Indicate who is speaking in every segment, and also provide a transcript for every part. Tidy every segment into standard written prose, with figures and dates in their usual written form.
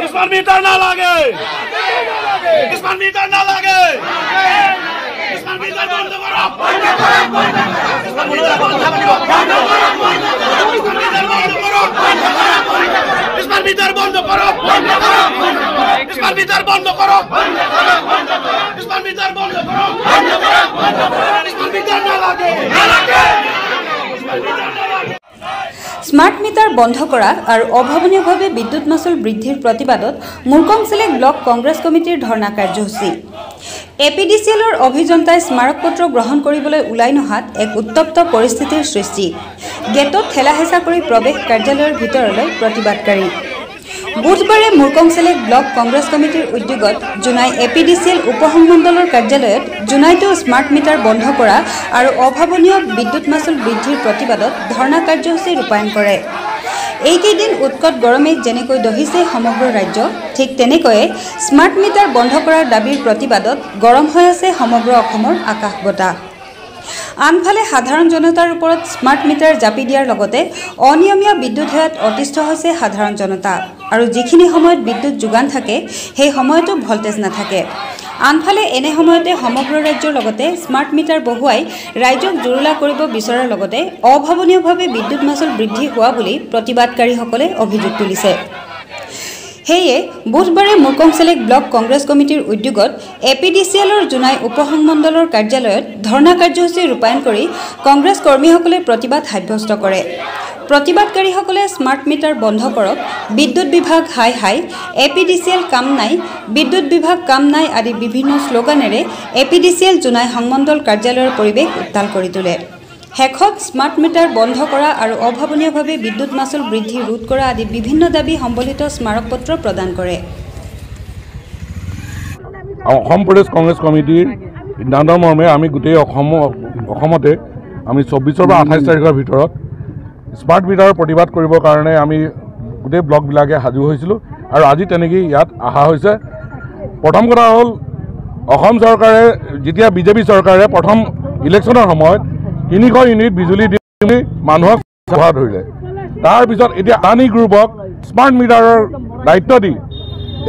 Speaker 1: Smart meter ना लगे smart meter ना लगे स्मार्ट मीटर बंद करो स्मार्ट मीटर बंद करो स्मार्ट मीटर बंद करो स्मार्ट मीटर बंद करो स्मार्ट मीटर बंद करो स्मार्ट मीटर ना लगे
Speaker 2: स्मार्ट मीटार बंध करा और अभावनीयभावे विद्युत मासुल बृद्धिर प्रतिबादत मुरकং सेलेक्ट ब्लक कांग्रेस कमिटिर धर्ना कार्यसूची एपीडीसीएलर अभियंताय स्मारकपत्र ग्रहण কৰিবলৈ ওলাই নহাত एक उत्तप्त परिस्थितिर सृष्टि गेटत ठेलाहेঁচা কৰি प्रवेश कार्यालयर ভিতৰলৈ प्रतिबादकारी बुधबारे मुरकं सेलेक्ट ब्लक कांग्रेस कमिटिर उद्योगत जुनाई एपीडीसीएल उपसंमंडলৰ कार्यालयत जुनाइतो स्मार्ट मीटार बंध करा और अभावनीय विद्युत मासुल बृद्धिर प्रतिबादत धर्ना कार्यसूची रूपायन करे। এইকেইদিন উৎকট গৰমে যেনেকৈ দহিছে সমগ্ৰ ৰাজ্য ঠিক তেনেকৈ স্মাৰ্ট মিটাৰ বন্ধ কৰাৰ দাবীৰ প্ৰতিবাদত গৰম হৈ আছে সমগ্ৰ অসমৰ আকাশ বতাহ। আনফালে সাধাৰণ জনতাৰ ওপৰত স্মাৰ্ট মিটাৰ জাপি দিয়াৰ লগতে অনিয়মীয়া বিদ্যুৎ হেৰাত অতিষ্ঠ হৈছে সাধাৰণ জনতা আৰু যিখিনি সময়ত বিদ্যুৎ যোগান থাকে সেই সময়তো ভল্টেজ নাথাকে। আনফালে এনে সময়তে সমগ্ৰ ৰাজ্যৰ লগতে স্মাৰ্ট মিটাৰ বহুৱাই ৰাজ্যক জুৰুলা কৰিব বিচৰাৰ লগতে অভাৱনীয়ভাৱে বিদ্যুৎ মাচুল বৃদ্ধি হোৱা বুলি প্ৰতিবাদকাৰীসকলে অভিযোগ তুলিছে। হেয়ে বুধবাৰে মুৰকং সেলেক্ট ব্লক কাংগ্ৰেছ কমিটিৰ উদ্যোগত এপীডিচিএলৰ জুনাই উপসংমণ্ডলৰ কাৰ্যালয়ত ধৰ্ণা কাৰ্যসূচী ৰূপায়ণ কৰি কংগ্ৰেছ কৰ্মীসকলে প্ৰতিবাদ সাব্যস্ত কৰে। प्रतिबादकारीসকলে स्मार्ट मीटार बंध करक विद्युत विभाग हाई हाई एपीडीसीएल काम नाई विद्युत विभाग काम नाई आदि विभिन्न स्लोगानेरे एपीडीसीएल जुनाई संमंडल कार्यालयर परिवेश उत्ताल करि तोले। हेखत स्मार्ट मीटार बंध करा और अभावनीयभावे विद्युत मासुल बृद्धि रोध करा आदि विभिन्न दाबी सम्बलित स्मारकपत्र प्रदान करे।
Speaker 3: অসম প্ৰদেশ কংগ্ৰেছ কমিটিৰ সিদ্ধান্ত মৰ্মে আমি গোটেই অসমতে আমি 24 পৰা 28 তাৰিখৰ ভিতৰত स्मार्ट मीटार प्रतिबाद কৰিবৰ কাৰণে আমি গোটেই ব্লকবিলাকে হাজু হৈছিলোঁ আৰু আজি তেনেকৈ ইয়াত আহা হৈছে। প্ৰথম কথা হ'ল অসম চৰকাৰে যেতিয়া বিজেপি চৰকাৰে প্ৰথম ইলেকশ্যনৰ সময়ত 300 ইউনিট বিজুলী দি মানুহক সভা ধৰিলে। তাৰ পিছত এতিয়া আদানী গ্ৰুপক স্মাৰ্ট মিটাৰৰ দায়িত্ব দি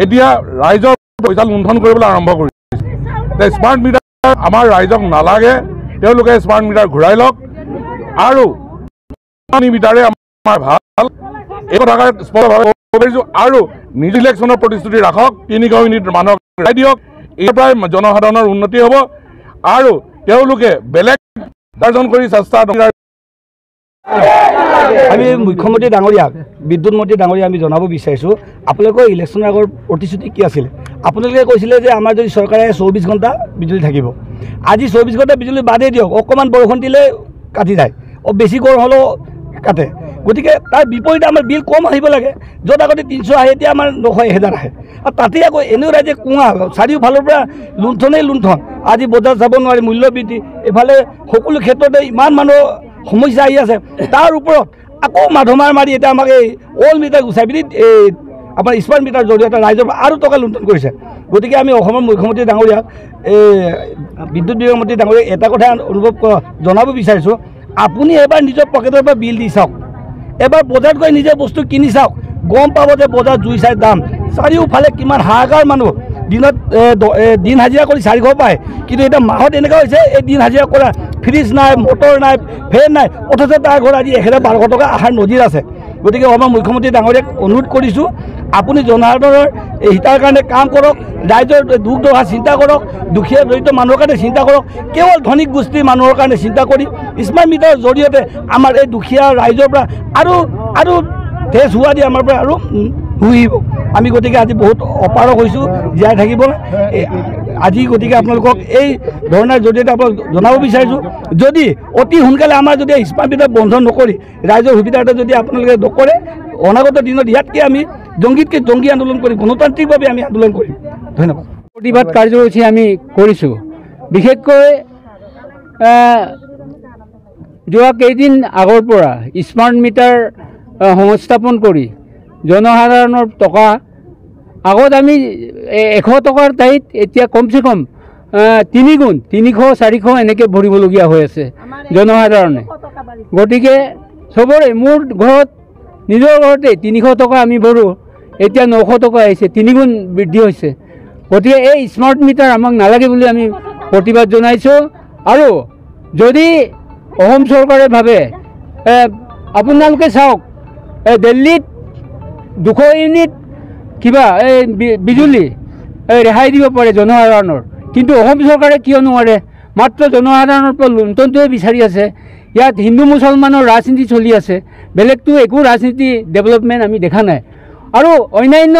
Speaker 3: এতিয়া ৰাইজৰ পইচা লুণ্ঠন কৰিবলৈ আৰম্ভ কৰিছে। স্মাৰ্ট মিটাৰ আমাৰ ৰাইজক নালাগে, তেওঁলোকে স্মাৰ্ট মিটাৰ ঘূৰাই লওক আৰু মিটাৰে আমাৰ ভাল এই কথা স্পষ্টভাৱে ক'ব পাৰিছোঁ আৰু নিজ ইলেকশ্যনৰ প্ৰতিশ্ৰুতি ৰাখক, 300 ইউনিট মানুহক ঘূৰাই দিয়ক। ইয়াৰ পৰাই জনসাধাৰণৰ উন্নতি হ'ব আৰু তেওঁলোকে বেলেগ উপাৰ্জন কৰি চেষ্টা
Speaker 4: আমি মুখ্যমন্ত্ৰী ডাঙৰীয়াক বিদ্যুৎ মন্ত্ৰী ডাঙৰীয়া আমি জনাব বিচাৰিছোঁ আপোনালোকৰ ইলেকশ্যনৰ আগৰ প্ৰতিশ্ৰুতি কি আছিলে। আপোনালোকে কৈছিলে যে আমাৰ যদি চৰকাৰে 24 ঘণ্টা বিজুলী থাকিব। আজি 24 ঘণ্টা বিজুলী বাদেই দিয়ক, অকণমান বৰষুণ দিলে কাটি যায়, বেছি গৰম হ'লেও কাটে। গতিকে তাৰ বিপৰীতে আমাৰ বিল কম আহিব লাগে। য'ত আগতে 300 আহে এতিয়া আমাৰ 900-1000 আহে আৰু তাতে আকৌ এনেও ৰাইজে কুঁৱা চাৰিওফালৰ পৰা লুণ্ঠনেই লুণ্ঠন। আজি বজাৰ যাব নোৱাৰি, মূল্য বৃদ্ধি, এইফালে সকলো ক্ষেত্ৰতে ইমান মানুহ সমস্যা আহি আছে। তাৰ ওপৰত আকৌ মাধমাৰ মাৰি এতিয়া আমাক এই অল্ড মিটাৰ গুচাই পিনি আমাৰ স্মাৰ্ট মিটাৰ জৰিয়তে ৰাইজৰ আৰু টকা লুণ্ঠন কৰিছে। গতিকে আমি অসমৰ মুখ্যমন্ত্ৰী ডাঙৰীয়াক বিদ্যুৎ বিভাগ মন্ত্ৰী ডাঙৰীয়াক এটা কথা অনুভৱ জনাব বিচাৰিছোঁ, আপুনি এবাৰ নিজৰ পকেটৰ পৰা বিল দি চাওক, এবাৰ বজাৰত গৈ নিজে বস্তু কিনি চাওক, গম পাব যে বজাৰত জুই চাই দাম, চাৰিওফালে কিমান হাহাকাৰ মানুহ। দিনত দিন হাজিৰা কৰি 400 পায়, কিন্তু এতিয়া মাহত এনেকুৱা হৈছে এই দিন হাজিৰা কৰা ফ্ৰিজ নাই, মটৰ নাই, ফেন নাই, অথচ তাৰ ঘৰত আজি 1200 টকা আহাৰ নদীৰ আছে। গতিকে আমাৰ মুখ্যমন্ত্ৰী ডাঙৰীয়াক অনুৰোধ কৰিছোঁ, আপুনি জনসাধাৰণৰ হিতাৰ কাৰণে কাম কৰক, ৰাইজৰ দুখ দহা চিন্তা কৰক, দুখীয়া দৰিদ্ৰ মানুহৰ কাৰণে চিন্তা কৰক। কেৱল ধনিক গোষ্ঠীৰ মানুহৰ কাৰণে চিন্তা কৰি স্মাৰ্ট মিটাৰৰ জৰিয়তে আমাৰ এই দুখীয়া ৰাইজৰ পৰা আৰু তেজ হোৱা দি আমাৰ পৰা আৰু হুহিব। আমি গতিকে আজি বহুত অপাৰক হৈছোঁ জীয়াই থাকিবলৈ। আজি গতিকে আপোনালোকক এই ধৰ্ণাৰ জৰিয়তে আপোনাক জনাব বিচাৰিছোঁ, যদি অতি সোনকালে আমাৰ যদি স্মাৰ্ট মিটাৰ বন্ধ নকৰি ৰাইজৰ সুবিধাৰ্থে যদি আপোনালোকে নকৰে, অনাগত দিনত ইয়াতকৈ আমি জংগীতকৈ জংগী আন্দোলন কৰিম, গণতান্ত্ৰিকভাৱে আমি আন্দোলন কৰিম। ধন্যবাদ।
Speaker 5: প্ৰতিবাদ কাৰ্যসূচী আমি কৰিছোঁ। বিশেষকৈ যোৱা কেইদিন আগৰ পৰা স্মাৰ্ট মিটাৰ সংস্থাপন কৰি জনসাধাৰণৰ টকা আগত আমি 100 টকাৰ ঠাইত এতিয়া কমচে কম 3 গুণ 300-400 এনেকৈ ভৰিবলগীয়া হৈ আছে জনসাধাৰণে। গতিকে চবৰে মোৰ ঘৰত নিজৰ ঘৰতে 300 টকা আমি ভৰোঁ, এতিয়া 900 টকা আহিছে, 3 গুণ বৃদ্ধি হৈছে। গতিকে এই স্মাৰ্ট মিটাৰ আমাক নালাগে বুলি আমি প্ৰতিবাদ জনাইছোঁ। আৰু যদি অসম চৰকাৰে ভাবে, আপোনালোকে চাওক দিল্লীত 200 ইউনিট কিবা এই বিজুলী ৰেহাই দিব পাৰে জনসাধাৰণৰ, কিন্তু অসম চৰকাৰে কিয় নোৱাৰে? মাত্ৰ জনসাধাৰণৰ পৰা লুণ্ঠনটোৱে বিচাৰি আছে। ইয়াত হিন্দু মুছলমানৰ ৰাজনীতি চলি আছে, বেলেগটো একো ৰাজনীতি ডেভেলপমেণ্ট আমি দেখা নাই। আৰু অন্যান্য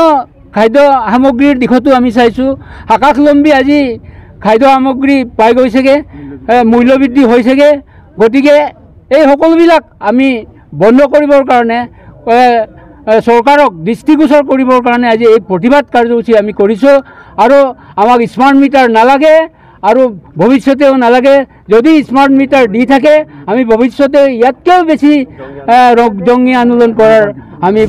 Speaker 5: খাদ্য সামগ্ৰীৰ দিশতো আমি চাইছোঁ, আকাশলম্বী আজি খাদ্য সামগ্ৰী পাই গৈছেগৈ, মূল্যবৃদ্ধি হৈছেগৈ। গতিকে এই সকলোবিলাক আমি বন্ধ কৰিবৰ কাৰণে, চৰকাৰক দৃষ্টিগোচৰ কৰিবৰ কাৰণে আজি এই প্ৰতিবাদ কাৰ্যসূচী আমি কৰিছোঁ। আৰু আমাক স্মাৰ্ট মিটাৰ নালাগে আৰু ভৱিষ্যতেও নালাগে। যদি স্মাৰ্ট মিটাৰ দি থাকে আমি ভৱিষ্যতে ইয়াতকৈও বেছি জংগী আন্দোলন কৰাৰ আমি